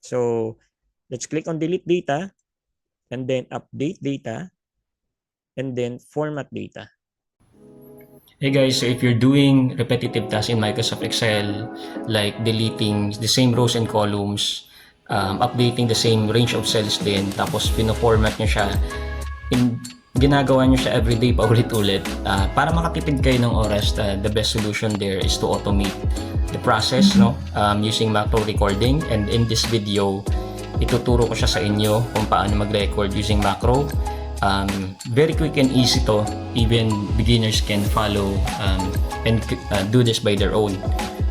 So let's click on delete data and then update data and then format data. Hey guys, so if you're doing repetitive tasks in Microsoft Excel, like deleting the same rows and columns, updating the same range of cells din, tapos pino-format nyo siya, ginagawa nyo siya everyday paulit-ulit, para makatipid kayo ng oras, the best solution there is to automate the process, no? Using macro recording. And in this video, ituturo ko siya sa inyo kung paano mag-record using macro. Very quick and easy to, even beginners can follow and do this by their own.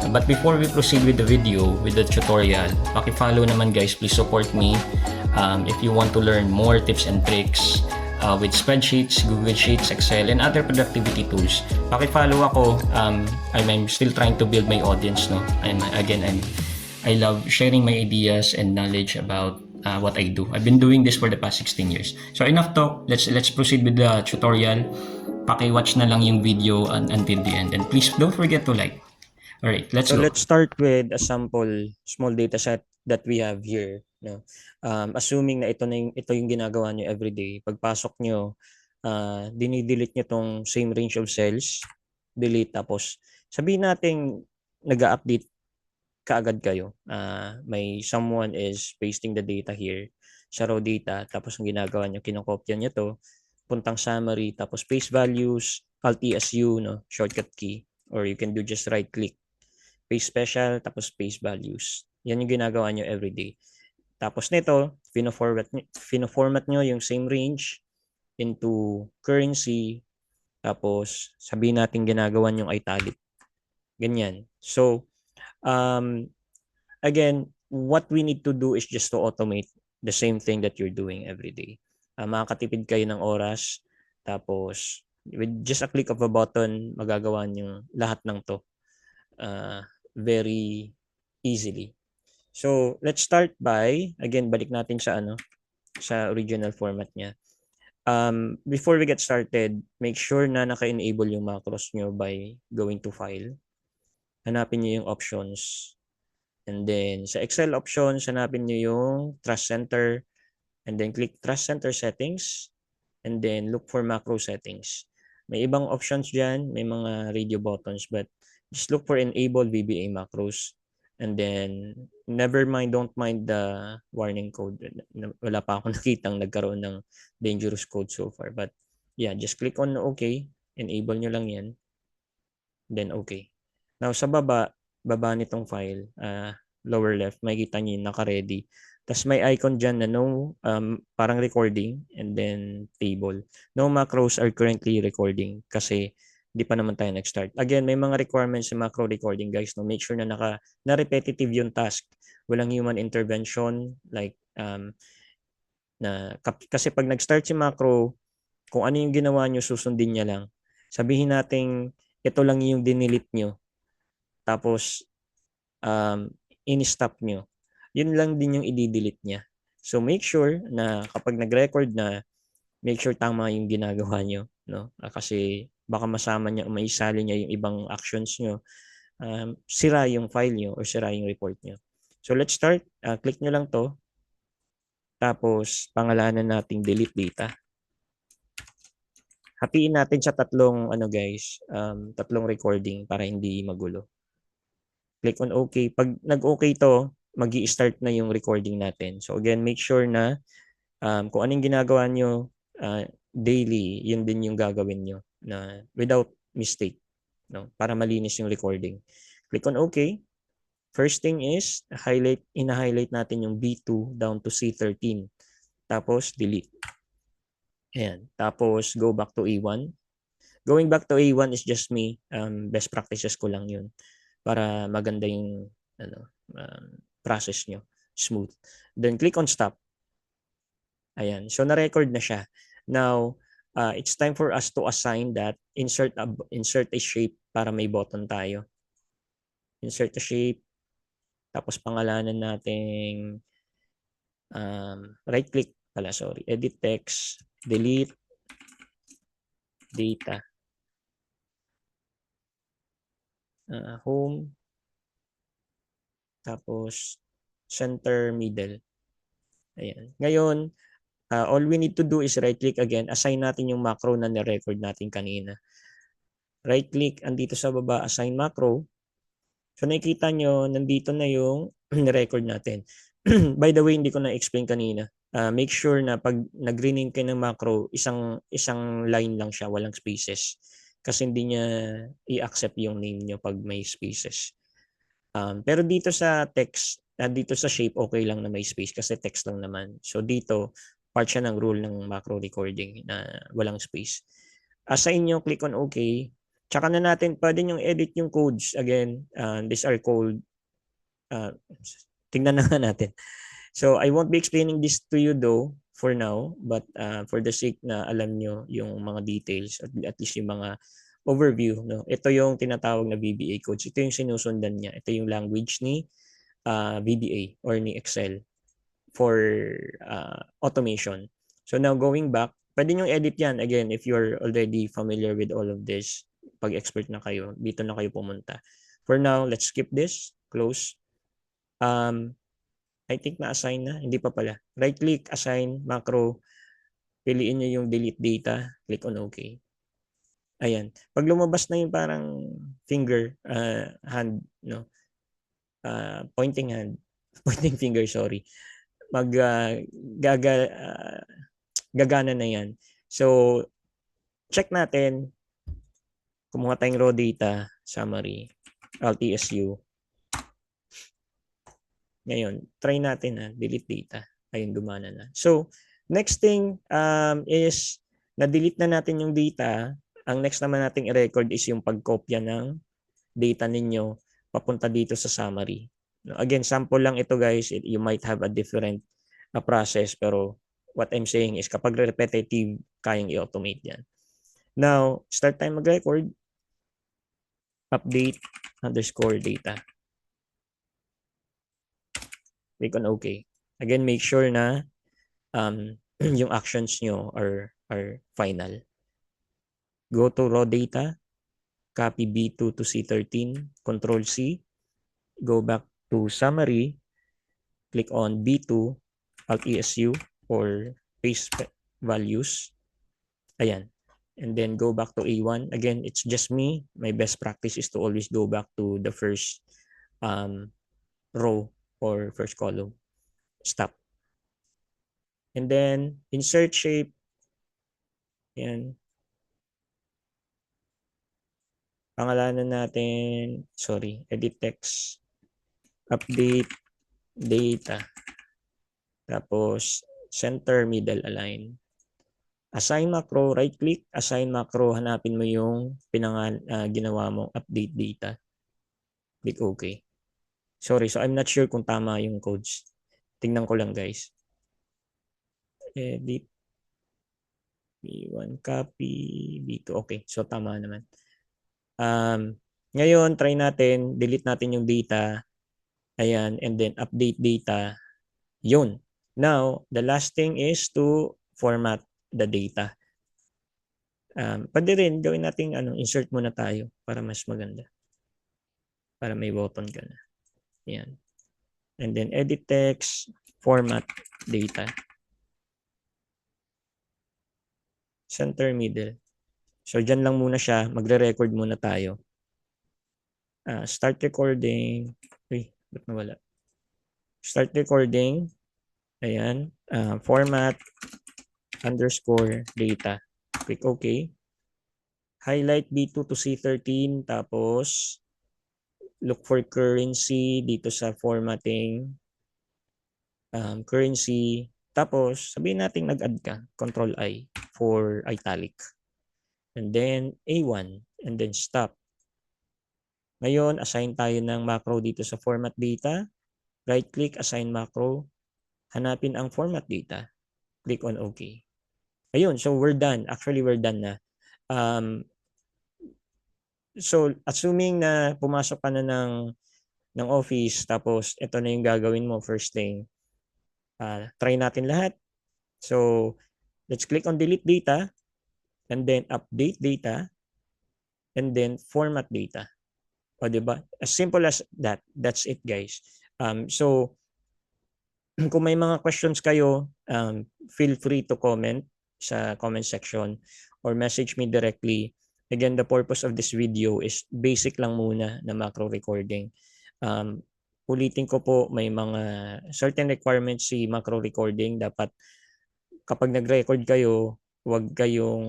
But before we proceed with the video, with the tutorial, paki-follow naman guys, please support me. If you want to learn more tips and tricks with spreadsheets, Google Sheets, Excel, and other productivity tools, paki-follow ako. I'm still trying to build my audience, no? I love sharing my ideas and knowledge about what I do. I've been doing this for the past 16 years. So enough talk. Let's proceed with the tutorial. Paki-watch na lang yung video until the end. And please don't forget to like. Alright, let's So go. let's start with a sample small data set that we have here. No? Assuming na ito yung ginagawa nyo everyday. Pagpasok nyo, dinidelete nyo tong same range of cells, delete, tapos sabihin natin nag-update kaagad kayo. May someone is pasting the data here sa raw data, tapos ang ginagawa nyo, kinokopya nyo to, puntang summary, tapos paste values, Alt ESU, no, shortcut key, or you can do just right click, paste special, tapos paste values. Yan yung ginagawa nyo everyday. Tapos nito, pino-format nyo yung same range into currency, tapos sabihin natin ginagawa yung italic. Ganyan. So, again, what we need to do is just to automate the same thing that you're doing every day. Makakatipid kayo ng oras, tapos with just a click of a button, magagawa nyo lahat ng to very easily. So, let's start by, again, balik natin sa original format niya. Before we get started, make sure na naka-enable yung macros nyo by going to File. Hanapin nyo yung Options. And then, sa Excel options, hanapin nyo yung Trust Center. And then, click Trust Center Settings. And then, look for Macro Settings. May ibang options dyan. May mga radio buttons. But, just look for Enable VBA Macros. And then, never mind, don't mind the warning code. Wala pa ako nakitang nagkaroon ng dangerous code so far. But, yeah, just click on OK. Enable nyo lang yan. Then, OK. Now, sa baba nitong file, lower left, makikita nyo yung naka-ready. Tapos may icon dyan na no, parang recording and then table. No macros are currently recording kasi di pa naman tayo nag-start. Again, may mga requirements sa macro recording guys. No? Make sure na na repetitive yung task. Walang human intervention like kasi pag nag-start si macro, kung ano yung ginawa nyo, susundin niya lang. Sabihin natin ito lang yung dinilit nyo. Tapos in-stop nyo. Yun lang din yung i-delete niya. So make sure na kapag nag-record na, make sure tama yung ginagawa nyo. No? Kasi baka masama niya o maisali niya yung ibang actions nyo. Sira yung file nyo or sira yung report nyo. So let's start. Click nyo lang to. Tapos pangalanan nating delete data. Hatiin natin sa tatlong tatlong recording para hindi magulo. Click on OK. Pag nag-OK to, magi-start na yung recording natin. So again, make sure na kung anong ginagawa nyo daily, yun din yung gagawin nyo na without mistake, no? Para malinis yung recording. Click on OK. First thing is, ina-highlight natin yung B2 down to C13. Tapos delete. Ayan. Tapos go back to A1. Going back to A1 is just me. Best practices ko lang yun para maganda yung process nyo. Smooth. Then click on stop. Ayan. So na-record na siya. Now, it's time for us to assign that. Insert a shape para may button tayo. Insert a shape. Tapos pangalanan nating right click pala, sorry. Edit text. Delete data. Home. Tapos center, middle. Ayan. Ngayon, all we need to do is right-click again. Assign natin yung macro na ni-record natin kanina. Right-click, andito sa baba, assign macro. So nakikita nyo, nandito na yung record natin. By the way, hindi ko na-explain kanina. Make sure na pag nag-rename kayo ng macro, isang line lang siya, walang spaces. Kasi hindi niya i-accept yung name nyo pag may spaces. Pero dito sa text, dito sa shape, okay lang na may space kasi text lang naman. So dito, part siya ng rule ng macro recording na walang space. Assign nyo, click on OK. Tsaka na natin, pwede nyo edit yung codes. Again, these are called, tingnan na nga natin. So I won't be explaining this to you though for now, but for the sake na alam nyo yung mga details, at least yung mga overview. No? Ito yung tinatawag na VBA codes. Ito yung sinusundan niya. Ito yung language ni VBA or ni Excel for automation. So now going back, pwede nyo edit yan. Again, if you're already familiar with all of this, pag expert na kayo, dito na kayo pumunta. For now, let's skip this. Close. I think na-assign na. Hindi pa pala. Right-click, assign, macro. Piliin nyo yung delete data. Click on OK. Ayan. Pag lumabas na yung parang finger, hand, no? Pointing hand. Pointing finger, sorry. Gagana na yan. So, check natin. Kumuha tayong raw data, summary, LTSU. Ngayon, try natin delete data. Ayun, dumana na. So, next thing is, na-delete na natin yung data. Ang next naman nating i-record is yung pagkopya ng data ninyo papunta dito sa summary. Again, sample lang ito guys. You might have a different process, pero what I'm saying is kapag repetitive, kayang i-automate yan. Now, start tayo mag-record. Update underscore data. Click on OK. Again, make sure na yung actions nyo are final. Go to raw data. Copy B2 to C13. Control C. Go back to summary. Click on B2. Alt ESU or paste values. Ayan. And then go back to A1. Again, it's just me. My best practice is to always go back to the first row or first column. Stop. And then insert shape. Ayan. Pangalanan natin, sorry, edit text. Update data. Tapos center, middle, align. Assign macro, right click, assign macro, hanapin mo yung ginawa mong update data. Click OK. Sorry, so I'm not sure kung tama yung codes. Tingnan ko lang guys. Edit. B1 copy, B2. Okay, so tama naman. Ngayon, try natin, delete natin yung data. Ayan, and then update data. Yun. Now, the last thing is to format the data. Pwede rin, gawin natin, insert muna tayo para mas maganda. Para may button ka na. Ayan. And then edit text, format data. Center, middle. So, dyan lang muna siya. Magre-record muna tayo. Start recording. Uy, ba't nawala? Start recording. Ayan. Format underscore data. Click OK. Highlight B2 to C13. Tapos, look for currency dito sa formatting. Currency. Tapos, sabihin natin nag-add ka. Control I for italic. And then, A1. And then, stop. Ngayon, assign tayo ng macro dito sa format data. Right-click, assign macro. Hanapin ang format data. Click on OK. Ayun, so we're done. Actually, we're done na. So, assuming na pumasok ka na ng office, tapos ito na yung gagawin mo first thing. Try natin lahat. So, let's click on delete data, and then update data, and then format data. O, diba? As simple as that. That's it, guys. So, kung may mga questions kayo, feel free to comment sa comment section or message me directly. Again, the purpose of this video is basic lang muna na macro recording. Ulitin ko po, may mga certain requirements si macro recording. Dapat kapag nag-record kayo, huwag kayong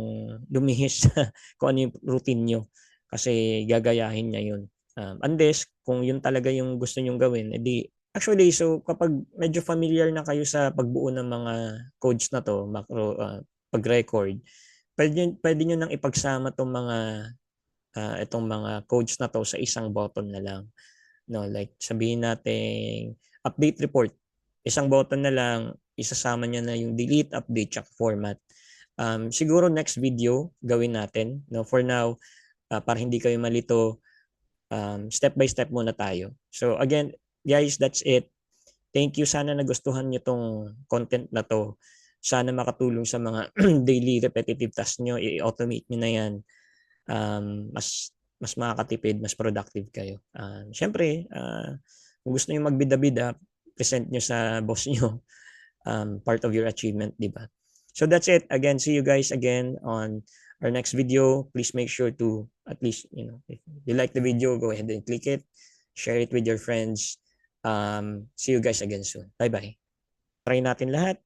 lumihis kung ano yung routine nyo kasi gagayahin niya yun. Unless kung yun talaga yung gusto nyong gawin, edi actually, so kapag medyo familiar na kayo sa pagbuo ng mga codes na to, macro, pag-record, pwede nyo nang ipagsama itong mga codes na to sa isang button na lang. No, like sabihin natin update report. Isang button na lang, isasama niya na yung delete, update, check format. Siguro next video gawin natin. No, for now, para hindi kayo malito, step by step muna tayo. So again, guys, that's it. Thank you. Sana nagustuhan niyo tong content na to. Sana makatulong sa mga daily repetitive tasks nyo. I-automate nyo na yan. Mas makakatipid, mas productive kayo. Siyempre, kung gusto nyo magbida-bida, present nyo sa boss nyo. Part of your achievement, di ba? So that's it. Again, see you guys again on our next video. Please make sure to at least, if you like the video, go ahead and click it. Share it with your friends. See you guys again soon. Bye-bye. Try natin lahat.